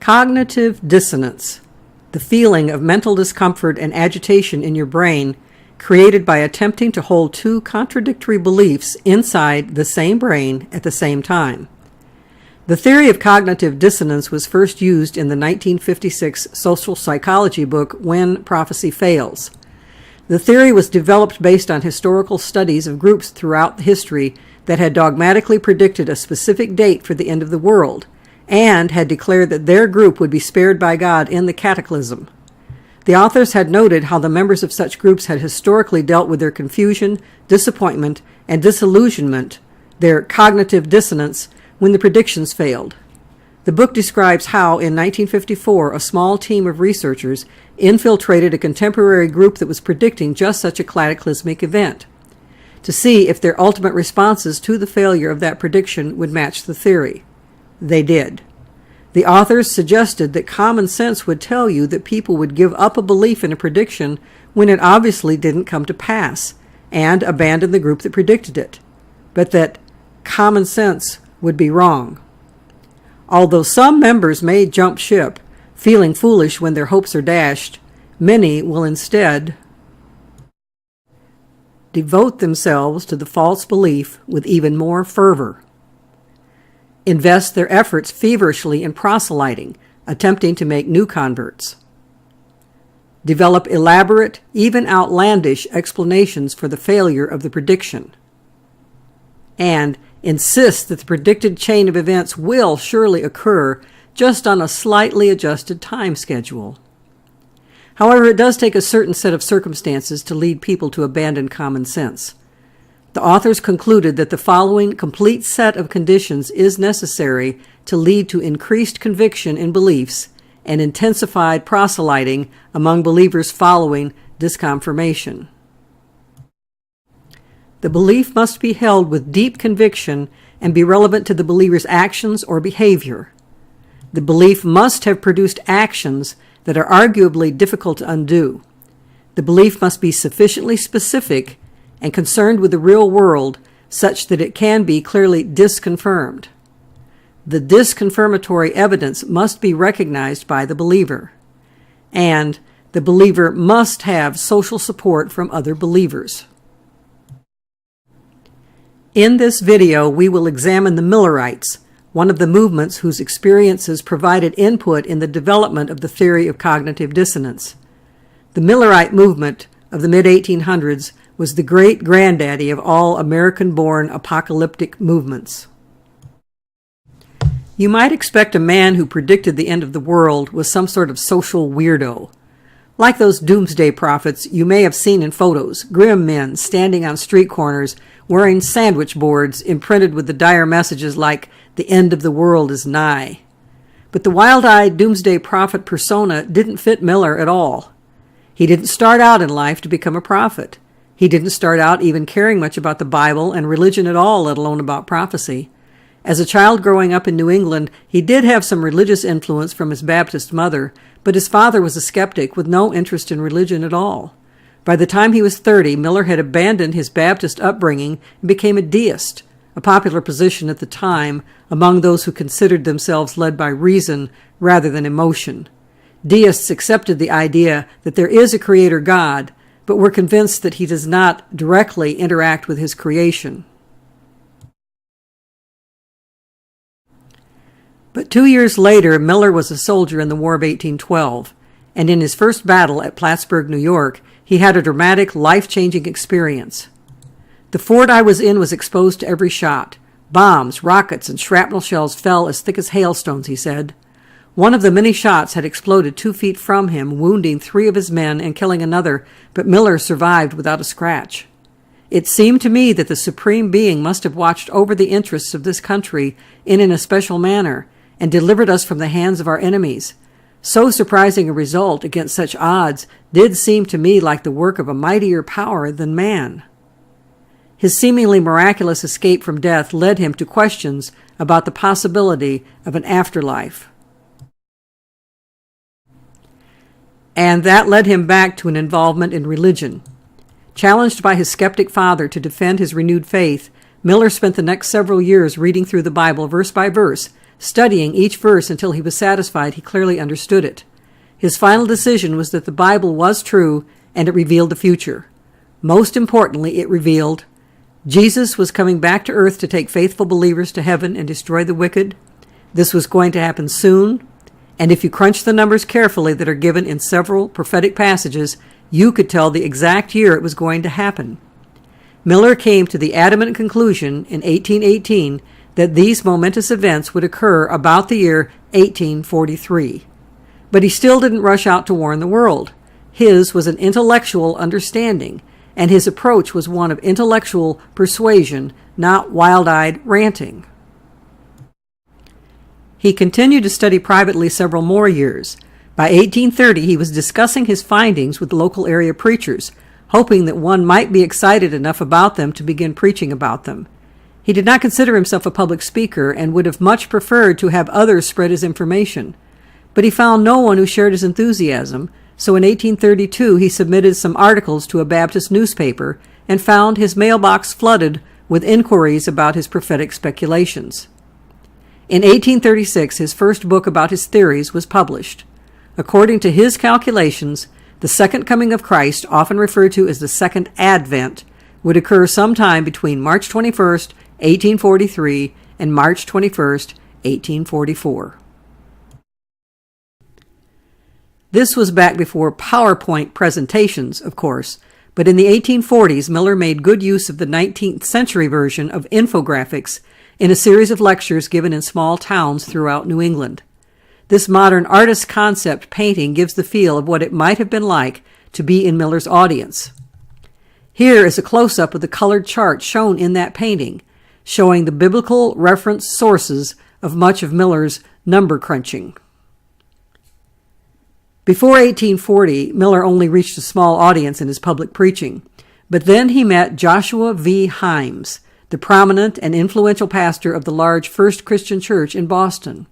Cognitive dissonance, the feeling of mental discomfort and agitation in your brain created by attempting to hold two contradictory beliefs inside the same brain at the same time. The theory of cognitive dissonance was first used in the 1956 social psychology book When Prophecy Fails. The theory was developed based on historical studies of groups throughout history that had dogmatically predicted a specific date for the end of the world, and had declared that their group would be spared by God in the cataclysm. The authors had noted how the members of such groups had historically dealt with their confusion, disappointment, and disillusionment, their cognitive dissonance, when the predictions failed. The book describes how, in 1954, a small team of researchers infiltrated a contemporary group that was predicting just such a cataclysmic event, to see if their ultimate responses to the failure of that prediction would match the theory. They did. The authors suggested that common sense would tell you that people would give up a belief in a prediction when it obviously didn't come to pass, and abandon the group that predicted it, but that common sense would be wrong. Although some members may jump ship, feeling foolish when their hopes are dashed, many will instead devote themselves to the false belief with even more fervor. Invest their efforts feverishly in proselyting, attempting to make new converts. Develop elaborate, even outlandish explanations for the failure of the prediction. And insist that the predicted chain of events will surely occur, just on a slightly adjusted time schedule. However, it does take a certain set of circumstances to lead people to abandon common sense. The authors concluded that the following complete set of conditions is necessary to lead to increased conviction in beliefs and intensified proselyting among believers following disconfirmation. The belief must be held with deep conviction and be relevant to the believer's actions or behavior. The belief must have produced actions that are arguably difficult to undo. The belief must be sufficiently specific and concerned with the real world such that it can be clearly disconfirmed. The disconfirmatory evidence must be recognized by the believer, and the believer must have social support from other believers. In this video, we will examine the Millerites, one of the movements whose experiences provided input in the development of the theory of cognitive dissonance. The Millerite Movement of the mid-1800s was the great-granddaddy of all American-born apocalyptic movements. You might expect a man who predicted the end of the world was some sort of social weirdo. Like those doomsday prophets you may have seen in photos, grim men standing on street corners wearing sandwich boards imprinted with the dire messages like, "The end of the world is nigh." But the wild-eyed doomsday prophet persona didn't fit Miller at all. He didn't start out in life to become a prophet. He didn't start out even caring much about the Bible and religion at all, let alone about prophecy. As a child growing up in New England, he did have some religious influence from his Baptist mother, but his father was a skeptic with no interest in religion at all. By the time he was 30, Miller had abandoned his Baptist upbringing and became a deist, a popular position at the time among those who considered themselves led by reason rather than emotion. Deists accepted the idea that there is a creator God, but were convinced that he does not directly interact with his creation. But 2 years later, Miller was a soldier in the War of 1812, and in his first battle at Plattsburgh, New York, he had a dramatic, life-changing experience. "The fort I was in was exposed to every shot. Bombs, rockets, and shrapnel shells fell as thick as hailstones," he said. One of the many shots had exploded 2 feet from him, wounding 3 of his men and killing another, but Miller survived without a scratch. "It seemed to me that the Supreme Being must have watched over the interests of this country in an especial manner, and delivered us from the hands of our enemies. So surprising a result against such odds did seem to me like the work of a mightier power than man." His seemingly miraculous escape from death led him to questions about the possibility of an afterlife. And that led him back to an involvement in religion. Challenged by his skeptic father to defend his renewed faith, Miller spent the next several years reading through the Bible verse by verse, studying each verse until he was satisfied he clearly understood it. His final decision was that the Bible was true and it revealed the future. Most importantly, it revealed Jesus was coming back to earth to take faithful believers to heaven and destroy the wicked. This was going to happen soon, and if you crunch the numbers carefully that are given in several prophetic passages, you could tell the exact year it was going to happen. Miller came to the adamant conclusion in 1818 that these momentous events would occur about the year 1843. But he still didn't rush out to warn the world. His was an intellectual understanding, and his approach was one of intellectual persuasion, not wild-eyed ranting. He continued to study privately several more years. By 1830, he was discussing his findings with local area preachers, hoping that one might be excited enough about them to begin preaching about them. He did not consider himself a public speaker and would have much preferred to have others spread his information. But he found no one who shared his enthusiasm, so in 1832 he submitted some articles to a Baptist newspaper and found his mailbox flooded with inquiries about his prophetic speculations. In 1836, his first book about his theories was published. According to his calculations, the second coming of Christ, often referred to as the Second Advent, would occur sometime between March 21st, 1843, and March 21st, 1844. This was back before PowerPoint presentations, of course, but in the 1840s, Miller made good use of the 19th century version of infographics in a series of lectures given in small towns throughout New England. This modern artist concept painting gives the feel of what it might have been like to be in Miller's audience. Here is a close-up of the colored chart shown in that painting, showing the biblical reference sources of much of Miller's number crunching. Before 1840, Miller only reached a small audience in his public preaching, but then he met Joshua V. Himes, the prominent and influential pastor of the large First Christian Church in Boston.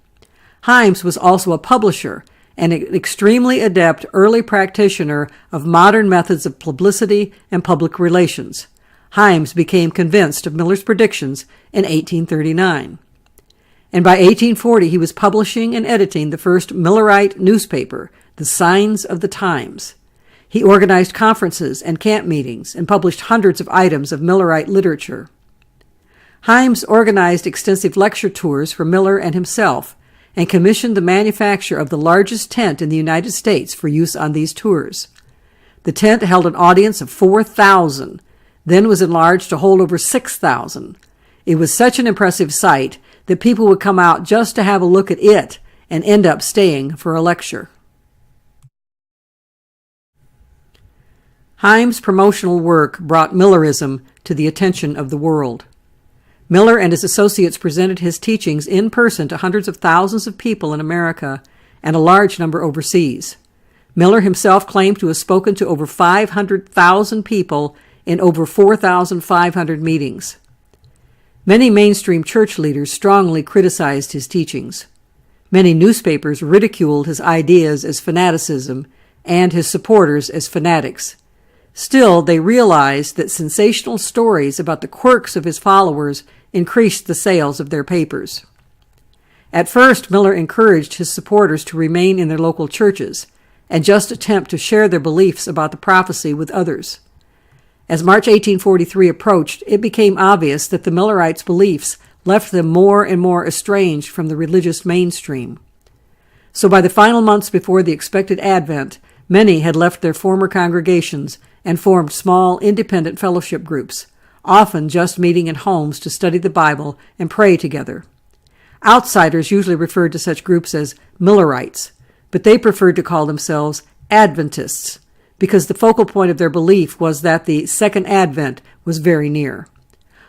Himes was also a publisher and an extremely adept early practitioner of modern methods of publicity and public relations. Himes became convinced of Miller's predictions in 1839. And by 1840, he was publishing and editing the first Millerite newspaper, The Signs of the Times. He organized conferences and camp meetings and published hundreds of items of Millerite literature. Himes organized extensive lecture tours for Miller and himself and commissioned the manufacture of the largest tent in the United States for use on these tours. The tent held an audience of 4,000, then was enlarged to hold over 6,000. It was such an impressive sight that people would come out just to have a look at it and end up staying for a lecture. Himes' promotional work brought Millerism to the attention of the world. Miller and his associates presented his teachings in person to hundreds of thousands of people in America and a large number overseas. Miller himself claimed to have spoken to over 500,000 people in over 4,500 meetings. Many mainstream church leaders strongly criticized his teachings. Many newspapers ridiculed his ideas as fanaticism and his supporters as fanatics. Still, they realized that sensational stories about the quirks of his followers increased the sales of their papers. At first, Miller encouraged his supporters to remain in their local churches and just attempt to share their beliefs about the prophecy with others. As March 1843 approached, it became obvious that the Millerites' beliefs left them more and more estranged from the religious mainstream. So by the final months before the expected Advent, many had left their former congregations and formed small, independent fellowship groups, often just meeting in homes to study the Bible and pray together. Outsiders usually referred to such groups as Millerites, but they preferred to call themselves Adventists, because the focal point of their belief was that the Second Advent was very near.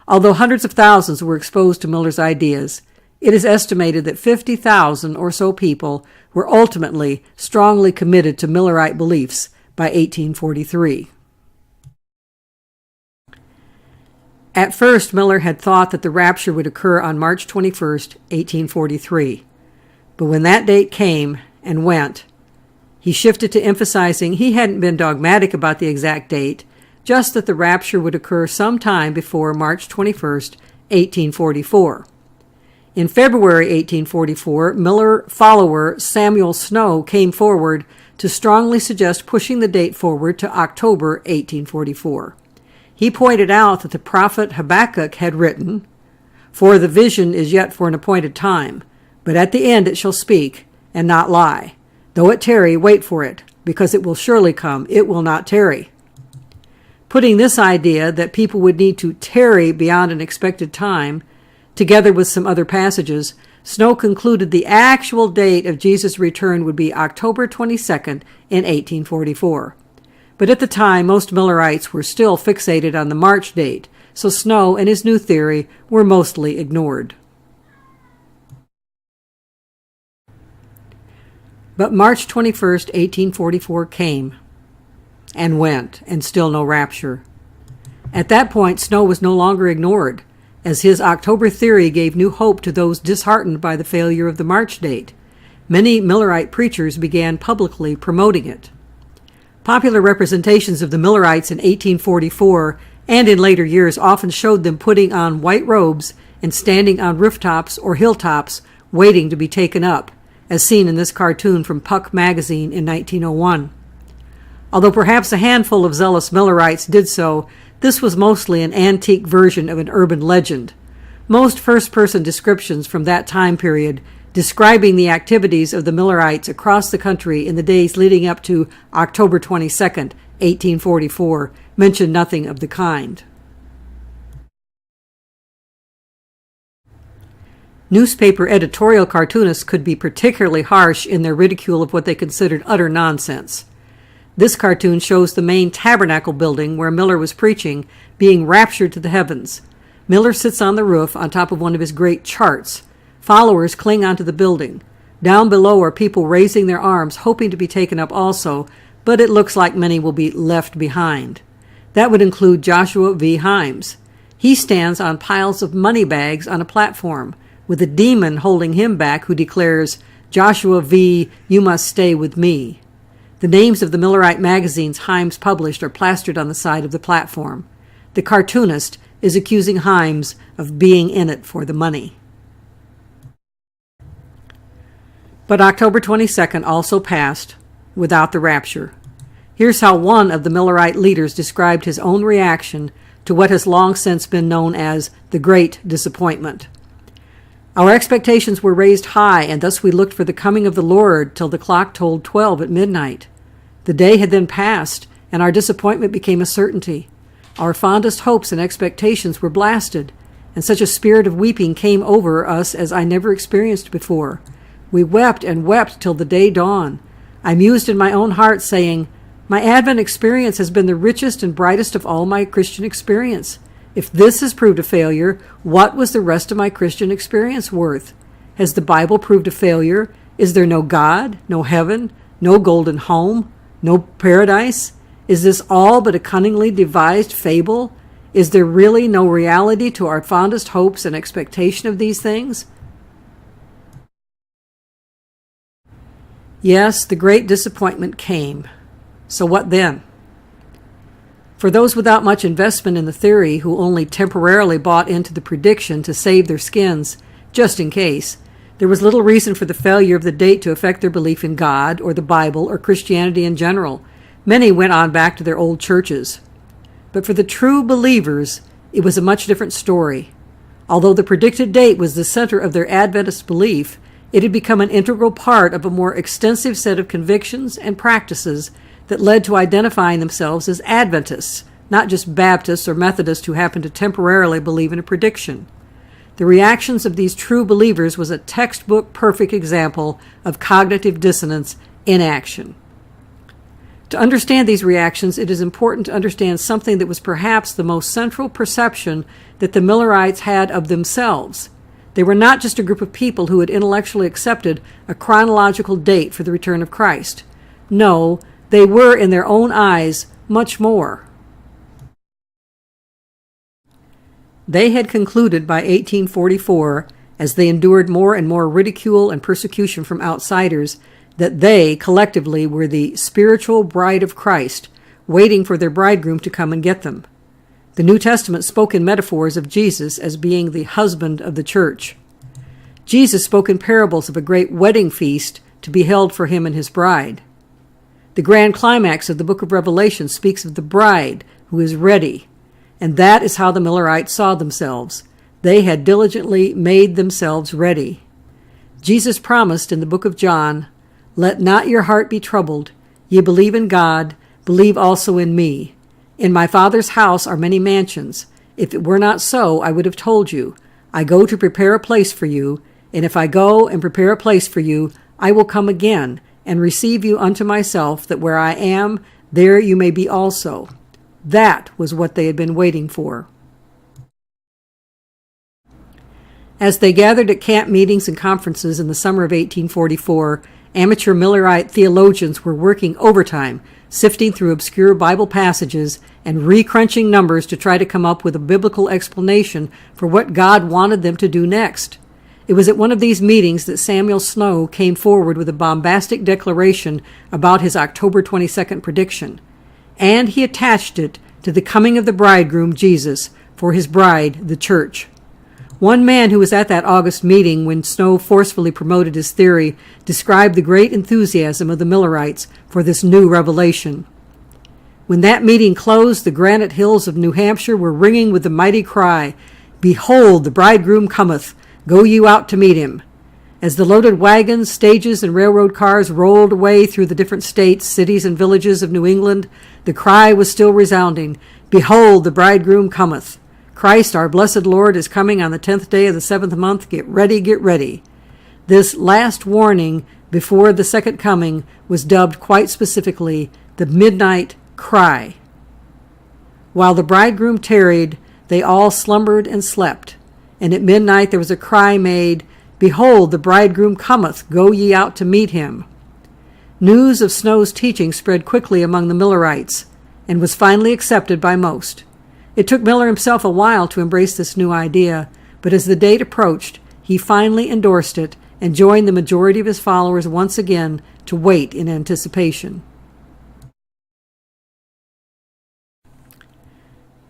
Although hundreds of thousands were exposed to Miller's ideas, it is estimated that 50,000 or so people were ultimately strongly committed to Millerite beliefs by 1843. At first, Miller had thought that the rapture would occur on March 21st, 1843. But when that date came and went, he shifted to emphasizing he hadn't been dogmatic about the exact date, just that the rapture would occur sometime before March 21st, 1844. In February 1844, Miller follower Samuel Snow came forward to strongly suggest pushing the date forward to October 1844. He pointed out that the prophet Habakkuk had written, "For the vision is yet for an appointed time, but at the end it shall speak, and not lie. Though it tarry, wait for it, because it will surely come, it will not tarry." Putting this idea that people would need to tarry beyond an expected time, together with some other passages, Snow concluded the actual date of Jesus' return would be October 22nd in 1844. But at the time, most Millerites were still fixated on the March date, so Snow and his new theory were mostly ignored. But March 21st, 1844 came and went, and still no rapture. At that point, Snow was no longer ignored, as his October theory gave new hope to those disheartened by the failure of the March date. Many Millerite preachers began publicly promoting it. Popular representations of the Millerites in 1844 and in later years often showed them putting on white robes and standing on rooftops or hilltops waiting to be taken up, as seen in this cartoon from Puck magazine in 1901. Although perhaps a handful of zealous Millerites did so, this was mostly an antique version of an urban legend. Most first-person descriptions from that time period describing the activities of the Millerites across the country in the days leading up to October 22nd, 1844, mention nothing of the kind. Newspaper editorial cartoonists could be particularly harsh in their ridicule of what they considered utter nonsense. This cartoon shows the main tabernacle building where Miller was preaching being raptured to the heavens. Miller sits on the roof on top of one of his great charts. Followers cling onto the building. Down below are people raising their arms, hoping to be taken up also, but it looks like many will be left behind. That would include Joshua V. Himes. He stands on piles of money bags on a platform, with a demon holding him back who declares, "Joshua V., you must stay with me." The names of the Millerite magazines Himes published are plastered on the side of the platform. The cartoonist is accusing Himes of being in it for the money. But October 22nd also passed without the rapture. Here's how one of the Millerite leaders described his own reaction to what has long since been known as the Great Disappointment. "Our expectations were raised high, and thus we looked for the coming of the Lord till the clock told 12 at midnight. The day had then passed, and our disappointment became a certainty. Our fondest hopes and expectations were blasted, and such a spirit of weeping came over us as I never experienced before. We wept and wept till the day dawned. I mused in my own heart, saying, 'My Advent experience has been the richest and brightest of all my Christian experience. If this has proved a failure, what was the rest of my Christian experience worth? Has the Bible proved a failure? Is there no God, no heaven, no golden home, no paradise? Is this all but a cunningly devised fable? Is there really no reality to our fondest hopes and expectation of these things?' Yes, the great disappointment came. So what then? For those without much investment in the theory, who only temporarily bought into the prediction to save their skins, just in case, there was little reason for the failure of the date to affect their belief in God or the Bible or Christianity in general. Many went on back to their old churches. But for the true believers, it was a much different story. Although the predicted date was the center of their Adventist belief, it had become an integral part of a more extensive set of convictions and practices that led to identifying themselves as Adventists, not just Baptists or Methodists who happened to temporarily believe in a prediction. The reactions of these true believers was a textbook perfect example of cognitive dissonance in action. To understand these reactions, it is important to understand something that was perhaps the most central perception that the Millerites had of themselves. They were not just a group of people who had intellectually accepted a chronological date for the return of Christ. No, they were, in their own eyes, much more. They had concluded by 1844, as they endured more and more ridicule and persecution from outsiders, that they, collectively, were the spiritual bride of Christ, waiting for their bridegroom to come and get them. The New Testament spoke in metaphors of Jesus as being the husband of the church. Jesus spoke in parables of a great wedding feast to be held for him and his bride. The grand climax of the book of Revelation speaks of the bride who is ready, and that is how the Millerites saw themselves. They had diligently made themselves ready. Jesus promised in the book of John, "Let not your heart be troubled. Ye believe in God, believe also in me. In my Father's house are many mansions. If it were not so, I would have told you. I go to prepare a place for you, and if I go and prepare a place for you, I will come again and receive you unto myself, that where I am, there you may be also." That was what they had been waiting for. As they gathered at camp meetings and conferences in the summer of 1844, amateur Millerite theologians were working overtime, sifting through obscure Bible passages and re-crunching numbers to try to come up with a biblical explanation for what God wanted them to do next. It was at one of these meetings that Samuel Snow came forward with a bombastic declaration about his October 22nd prediction, and he attached it to the coming of the bridegroom, Jesus, for his bride, the church. One man who was at that August meeting when Snow forcefully promoted his theory described the great enthusiasm of the Millerites for this new revelation. When that meeting closed, the granite hills of New Hampshire were ringing with the mighty cry, "Behold, the bridegroom cometh! Go you out to meet him." As the loaded wagons, stages, and railroad cars rolled away through the different states, cities, and villages of New England, the cry was still resounding, "Behold, the bridegroom cometh! Christ, our blessed Lord, is coming on the 10th day of the 7th month. Get ready, get ready." This last warning before the second coming was dubbed quite specifically the midnight cry. While the bridegroom tarried, they all slumbered and slept. And at midnight there was a cry made, "Behold, the bridegroom cometh, go ye out to meet him." News of Snow's teaching spread quickly among the Millerites, and was finally accepted by most. It took Miller himself a while to embrace this new idea, but as the date approached, he finally endorsed it and joined the majority of his followers once again to wait in anticipation.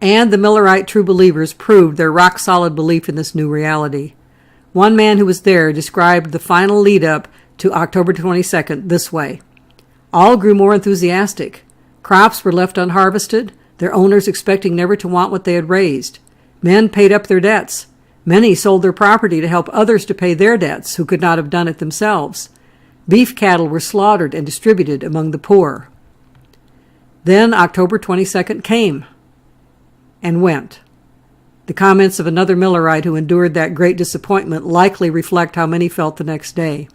And the Millerite true believers proved their rock-solid belief in this new reality. One man who was there described the final lead-up to October 22nd this way: "All grew more enthusiastic. Crops were left unharvested, their owners expecting never to want what they had raised. Men paid up their debts. Many sold their property to help others to pay their debts who could not have done it themselves. Beef cattle were slaughtered and distributed among the poor." Then October 22nd came and went. The comments of another Millerite who endured that great disappointment likely reflect how many felt the next day.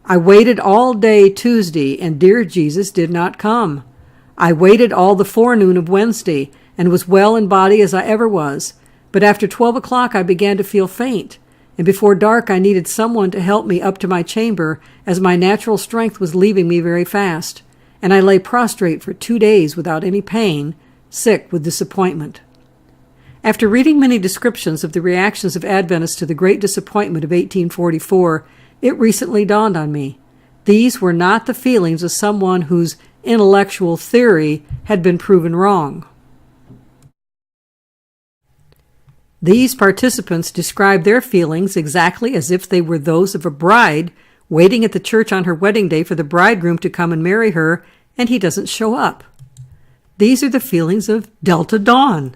"I waited all day Tuesday, and dear Jesus did not come. I waited all the forenoon of Wednesday, and was well in body as I ever was. But after 12 o'clock I began to feel faint, and before dark I needed someone to help me up to my chamber, as my natural strength was leaving me very fast, and I lay prostrate for 2 days without any pain, sick with disappointment." After reading many descriptions of the reactions of Adventists to the great disappointment of 1844, it recently dawned on me. These were not the feelings of someone whose intellectual theory had been proven wrong. These participants described their feelings exactly as if they were those of a bride waiting at the church on her wedding day for the bridegroom to come and marry her, and he doesn't show up. These are the feelings of Delta Dawn.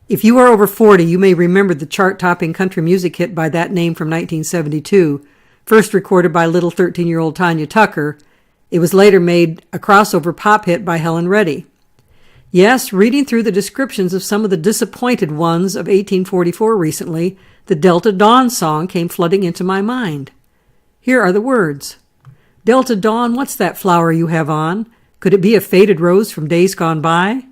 If you are over 40, you may remember the chart-topping country music hit by that name from 1972, first recorded by little 13-year-old Tanya Tucker. It was later made a crossover pop hit by Helen Reddy. Yes, reading through the descriptions of some of the disappointed ones of 1844 recently, the Delta Dawn song came flooding into my mind. Here are the words. "Delta Dawn, what's that flower you have on? Could it be a faded rose from days gone by?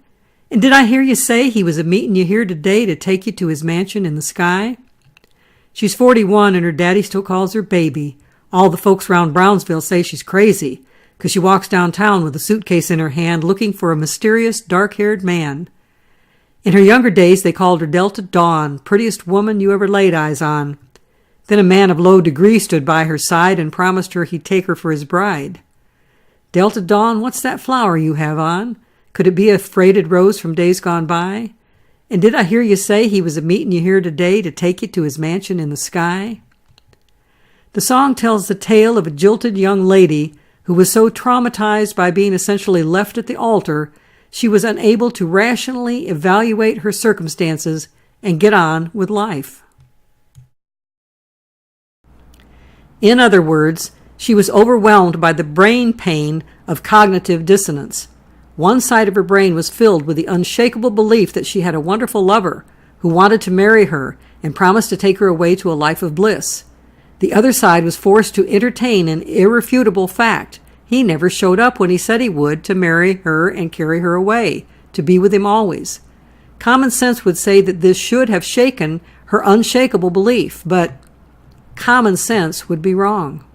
And did I hear you say he was a-meetin' you here today to take you to his mansion in the sky?" She's 41 and her daddy still calls her baby. All the folks round Brownsville say she's crazy, 'cause she walks downtown with a suitcase in her hand looking for a mysterious dark-haired man. In her younger days they called her Delta Dawn, prettiest woman you ever laid eyes on. Then a man of low degree stood by her side and promised her he'd take her for his bride. "Delta Dawn, what's that flower you have on? Could it be a faded rose from days gone by? And did I hear you say he was a-meetin' you here today to take you to his mansion in the sky?" The song tells the tale of a jilted young lady who was so traumatized by being essentially left at the altar, she was unable to rationally evaluate her circumstances and get on with life. In other words, she was overwhelmed by the brain pain of cognitive dissonance. One side of her brain was filled with the unshakable belief that she had a wonderful lover who wanted to marry her and promised to take her away to a life of bliss. The other side was forced to entertain an irrefutable fact. He never showed up when he said he would to marry her and carry her away, to be with him always. Common sense would say that this should have shaken her unshakable belief, but common sense would be wrong.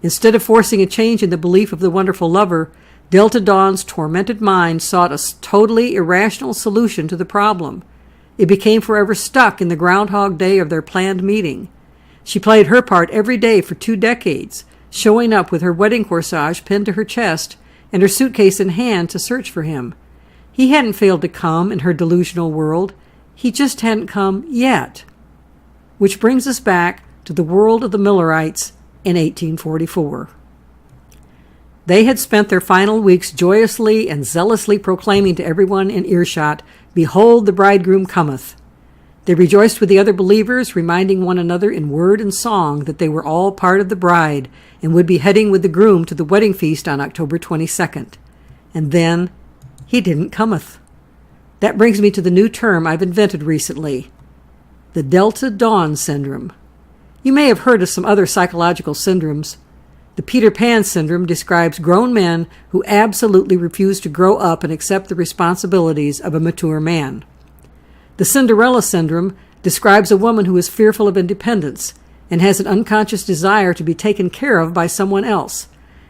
Instead of forcing a change in the belief of the wonderful lover, Delta Dawn's tormented mind sought a totally irrational solution to the problem. It became forever stuck in the Groundhog Day of their planned meeting. She played her part every day for 2 decades, showing up with her wedding corsage pinned to her chest and her suitcase in hand to search for him. He hadn't failed to come in her delusional world. He just hadn't come yet. Which brings us back to the world of the Millerites in 1844. They had spent their final weeks joyously and zealously proclaiming to everyone in earshot, "Behold, the bridegroom cometh." They rejoiced with the other believers, reminding one another in word and song that they were all part of the bride and would be heading with the groom to the wedding feast on October 22nd. And then, he didn't cometh. That brings me to the new term I've invented recently, the Delta Dawn Syndrome. You may have heard of some other psychological syndromes. The Peter Pan syndrome describes grown men who absolutely refuse to grow up and accept the responsibilities of a mature man. The Cinderella syndrome describes a woman who is fearful of independence and has an unconscious desire to be taken care of by someone else,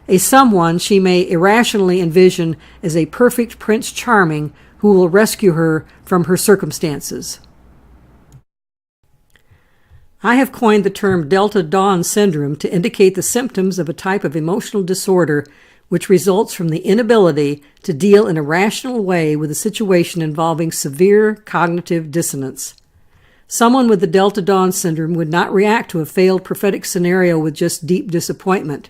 a someone she may irrationally envision as a perfect Prince Charming who will rescue her from her circumstances. I have coined the term Delta Dawn Syndrome to indicate the symptoms of a type of emotional disorder which results from the inability to deal in a rational way with a situation involving severe cognitive dissonance. Someone with the Delta Dawn Syndrome would not react to a failed prophetic scenario with just deep disappointment,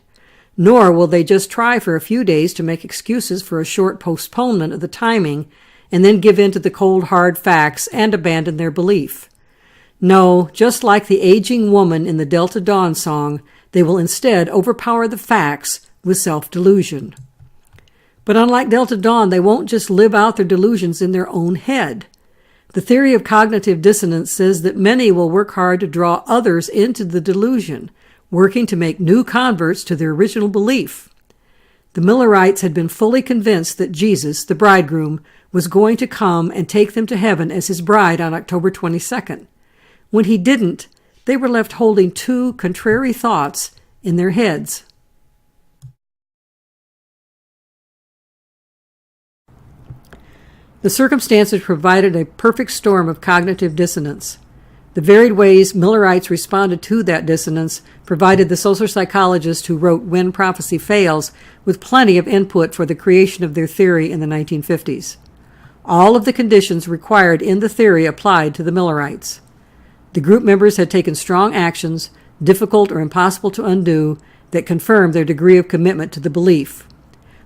nor will they just try for a few days to make excuses for a short postponement of the timing and then give in to the cold, hard facts and abandon their belief. No, just like the aging woman in the Delta Dawn song, they will instead overpower the facts with self-delusion. But unlike Delta Dawn, they won't just live out their delusions in their own head. The theory of cognitive dissonance says that many will work hard to draw others into the delusion, working to make new converts to their original belief. The Millerites had been fully convinced that Jesus, the bridegroom, was going to come and take them to heaven as his bride on October 22nd. When he didn't, they were left holding 2 contrary thoughts in their heads. The circumstances provided a perfect storm of cognitive dissonance. The varied ways Millerites responded to that dissonance provided the social psychologist who wrote When Prophecy Fails with plenty of input for the creation of their theory in the 1950s. All of the conditions required in the theory applied to the Millerites. The group members had taken strong actions, difficult or impossible to undo, that confirmed their degree of commitment to the belief.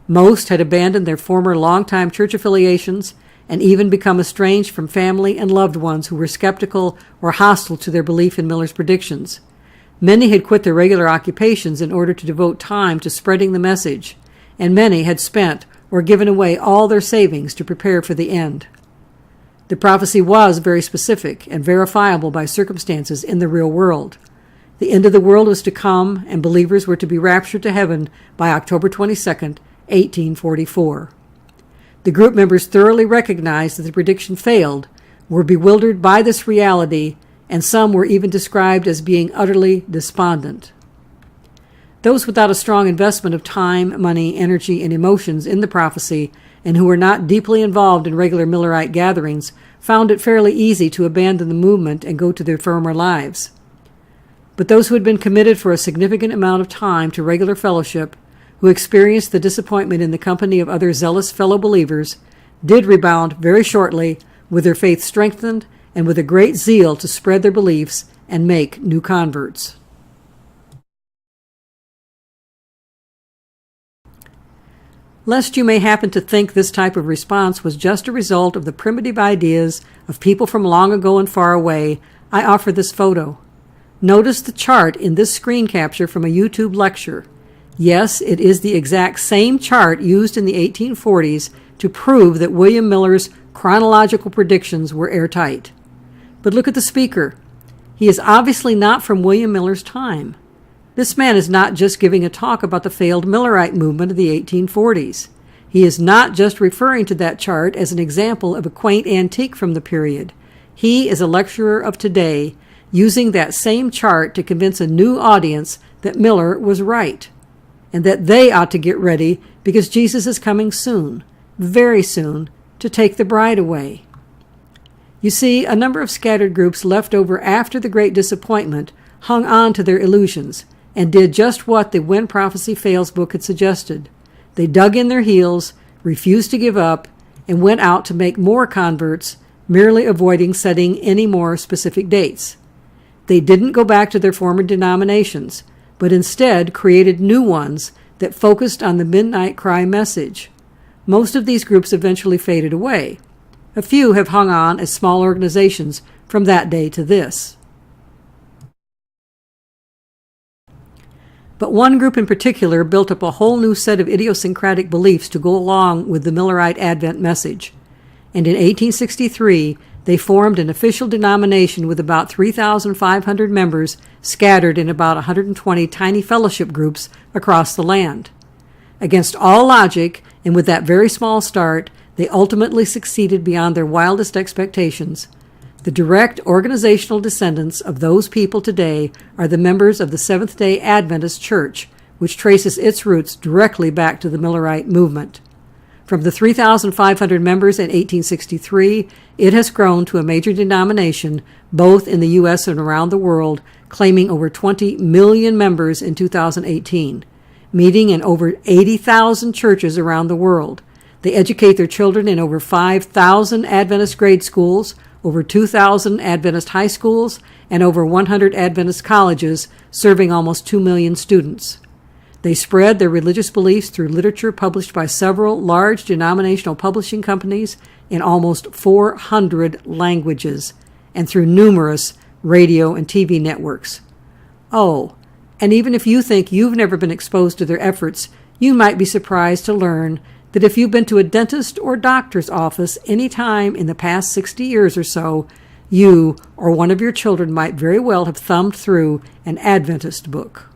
Most had abandoned their former longtime church affiliations and even become estranged from family and loved ones who were skeptical or hostile to their belief in Miller's predictions. Many had quit their regular occupations in order to devote time to spreading the message, and many had spent or given away all their savings to prepare for the end. The prophecy was very specific and verifiable by circumstances in the real world. The end of the world was to come, and believers were to be raptured to heaven by October 22nd, 1844. The group members thoroughly recognized that the prediction failed, were bewildered by this reality, and some were even described as being utterly despondent. Those without a strong investment of time, money, energy, and emotions in the prophecy, and who were not deeply involved in regular Millerite gatherings, found it fairly easy to abandon the movement and go to their former lives. But those who had been committed for a significant amount of time to regular fellowship, who experienced the disappointment in the company of other zealous fellow believers, did rebound very shortly, with their faith strengthened and with a great zeal to spread their beliefs and make new converts. Lest you may happen to think this type of response was just a result of the primitive ideas of people from long ago and far away, I offer this photo. Notice the chart in this screen capture from a YouTube lecture. Yes, it is the exact same chart used in the 1840s to prove that William Miller's chronological predictions were airtight. But look at the speaker. He is obviously not from William Miller's time. This man is not just giving a talk about the failed Millerite movement of the 1840s. He is not just referring to that chart as an example of a quaint antique from the period. He is a lecturer of today, using that same chart to convince a new audience that Miller was right, and that they ought to get ready because Jesus is coming soon, very soon, to take the bride away. You see, a number of scattered groups left over after the Great Disappointment hung on to their illusions and did just what the When Prophecy Fails book had suggested. They dug in their heels, refused to give up, and went out to make more converts, merely avoiding setting any more specific dates. They didn't go back to their former denominations, but instead created new ones that focused on the midnight cry message. Most of these groups eventually faded away. A few have hung on as small organizations from that day to this. But one group in particular built up a whole new set of idiosyncratic beliefs to go along with the Millerite Advent message. And in 1863, they formed an official denomination with about 3,500 members scattered in about 120 tiny fellowship groups across the land. Against all logic, and with that very small start, they ultimately succeeded beyond their wildest expectations. The direct organizational descendants of those people today are the members of the Seventh-day Adventist Church, which traces its roots directly back to the Millerite movement. From the 3,500 members in 1863, it has grown to a major denomination, both in the U.S. and around the world, claiming over 20 million members in 2018, meeting in over 80,000 churches around the world. They educate their children in over 5,000 Adventist grade schools, over 2,000 Adventist high schools, and over 100 Adventist colleges, serving almost 2 million students. They spread their religious beliefs through literature published by several large denominational publishing companies in almost 400 languages, and through numerous radio and TV networks. Oh, and even if you think you've never been exposed to their efforts, you might be surprised to learn that if you've been to a dentist or doctor's office any time in the past 60 years or so, you or one of your children might very well have thumbed through an Adventist book.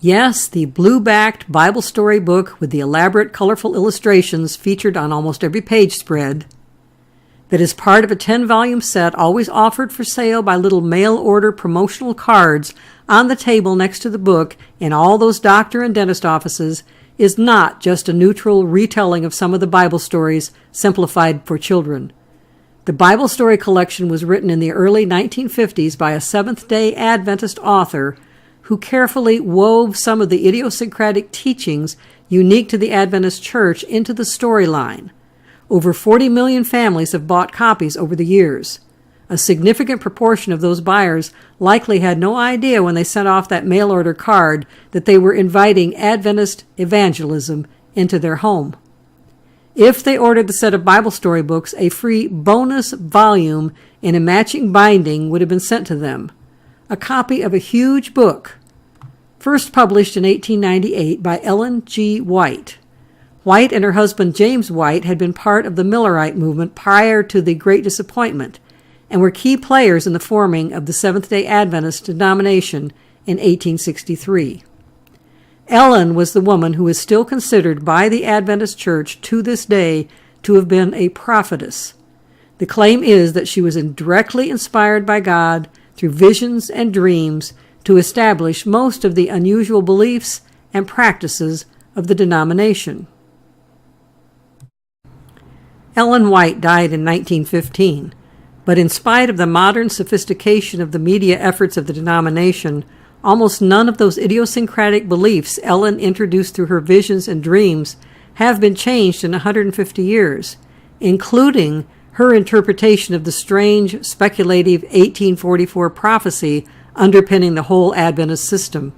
Yes, the blue-backed Bible story book with the elaborate, colorful illustrations featured on almost every page spread, that is part of a 10-volume set always offered for sale by little mail-order promotional cards on the table next to the book in all those doctor and dentist offices, is not just a neutral retelling of some of the Bible stories simplified for children. The Bible story collection was written in the early 1950s by a Seventh-day Adventist author who carefully wove some of the idiosyncratic teachings unique to the Adventist Church into the storyline. Over 40 million families have bought copies over the years. A significant proportion of those buyers likely had no idea when they sent off that mail-order card that they were inviting Adventist evangelism into their home. If they ordered the set of Bible story books, a free bonus volume in a matching binding would have been sent to them. A copy of a huge book, first published in 1898 by Ellen G. White. White and her husband James White had been part of the Millerite movement prior to the Great Disappointment, and were key players in the forming of the Seventh-day Adventist denomination in 1863. Ellen was the woman who is still considered by the Adventist Church to this day to have been a prophetess. The claim is that she was directly inspired by God through visions and dreams to establish most of the unusual beliefs and practices of the denomination. Ellen White died in 1915. But in spite of the modern sophistication of the media efforts of the denomination, almost none of those idiosyncratic beliefs Ellen introduced through her visions and dreams have been changed in 150 years, including her interpretation of the strange, speculative 1844 prophecy underpinning the whole Adventist system.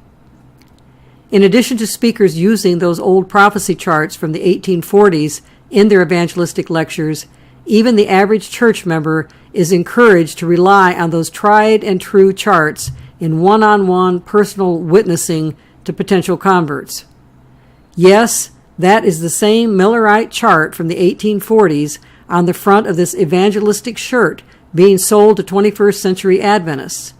In addition to speakers using those old prophecy charts from the 1840s in their evangelistic lectures, even the average church member is encouraged to rely on those tried and true charts in one-on-one personal witnessing to potential converts. Yes, that is the same Millerite chart from the 1840s on the front of this evangelistic shirt being sold to 21st century Adventists.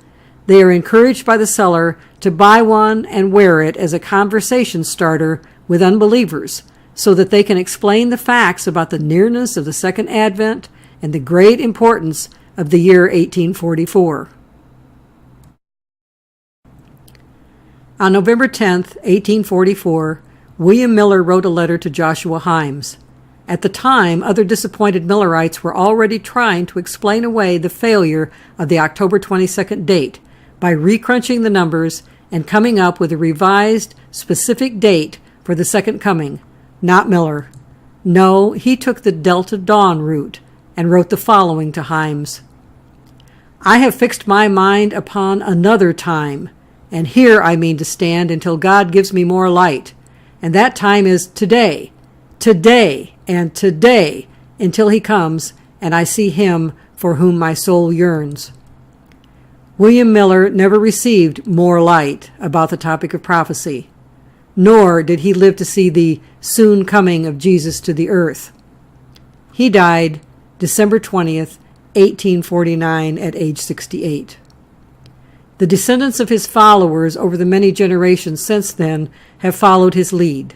They are encouraged by the seller to buy one and wear it as a conversation starter with unbelievers so that they can explain the facts about the nearness of the Second Advent and the great importance of the year 1844. On November 10, 1844, William Miller wrote a letter to Joshua Himes. At the time, other disappointed Millerites were already trying to explain away the failure of the October 22nd date by recrunching the numbers and coming up with a revised, specific date for the second coming. Not Miller. No, he took the Delta Dawn route and wrote the following to Himes. I have fixed my mind upon another time, and here I mean to stand until God gives me more light. And that time is today, and today, until he comes, and I see him for whom my soul yearns. William Miller never received more light about the topic of prophecy, nor did he live to see the soon coming of Jesus to the earth. He died December 20th, 1849, at age 68. The descendants of his followers over the many generations since then have followed his lead.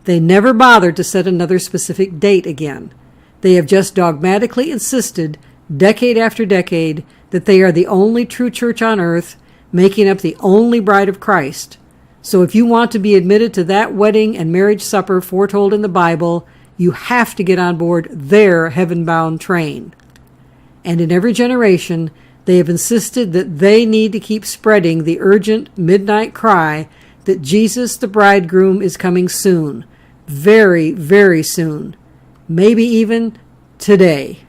They never bothered to set another specific date again. They have just dogmatically insisted, decade after decade, that they are the only true church on earth, making up the only bride of Christ. So if you want to be admitted to that wedding and marriage supper foretold in the Bible, you have to get on board their heaven-bound train. And in every generation, they have insisted that they need to keep spreading the urgent midnight cry that Jesus the bridegroom is coming soon, very, very soon, maybe even today.